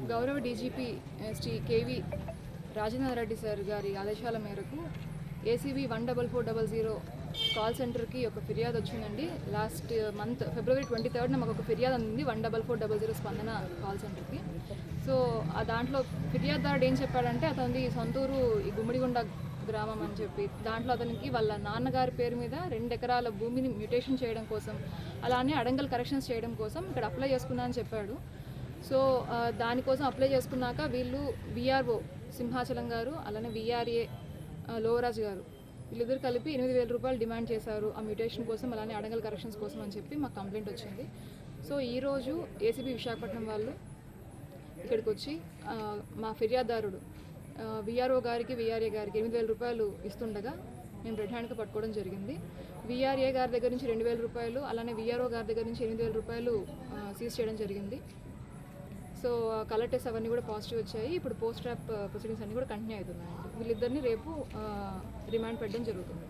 గౌరవ DGP Shri K V Rajendra Reddy sir గారి ఆదేశాల మేరకు ఏసీబీ 14400 కాల్ సెంటర్కి ఒక ఫిర్యాదు వచ్చిందండి. లాస్ట్ మంత్ ఫిబ్రవరి 23 మాకు ఒక ఫిర్యాదు అందింది 14400 స్పందన కాల్ సెంటర్కి. సో దాంట్లో ఫిర్యాదుదారుడు ఏం చెప్పాడంటే అతనిది సొంతూరు ఈ గుమ్మడిగుండ గ్రామం అని చెప్పి, దాంట్లో అతనికి వాళ్ళ నాన్నగారి పేరు మీద 2 ఎకరాల భూమిని మ్యూటేషన్ చేయడం కోసం, అలానే అడంగల్ కరెక్షన్స్ చేయడం కోసం ఇక్కడ అప్లై చేసుకున్నా అని చెప్పాడు. సో దానికోసం అప్లై చేసుకున్నాక వీళ్ళు విఆర్ఓ సింహాచలం గారు, అలానే విఆర్ఏ లోవరాజు గారు, వీళ్ళిద్దరు కలిపి 8000 రూపాయలు డిమాండ్ చేశారు ఆ మ్యూటేషన్ కోసం, అలానే అడంగల్ కరెక్షన్స్ కోసం అని చెప్పి మాకు కంప్లైంట్ వచ్చింది. సో ఈరోజు ఏసీబీ విశాఖపట్నం వాళ్ళు ఇక్కడికి వచ్చి మా ఫిర్యాదుదారుడు విఆర్ఓ గారికి విఆర్ఏ గారికి 8000 రూపాయలు ఇస్తుండగా మేము రెడ్ హ్యాండ్గా పట్టుకోవడం జరిగింది. విఆర్ఏ గారి దగ్గర నుంచి 2000 రూపాయలు, అలానే విఆర్ఓ గారి దగ్గర నుంచి 8000 రూపాయలు సీజ్ చేయడం జరిగింది. సో కలర్ టెస్ట్ అవన్నీ కూడా పాజిటివ్ వచ్చాయి. ఇప్పుడు పోస్ట్ ట్రాప్ ప్రొసీడింగ్స్ అన్నీ కూడా కంటిన్యూ అవుతున్నాయండి. వీళ్ళిద్దరిని రేపు రిమాండ్ పెట్టడం జరుగుతుంది.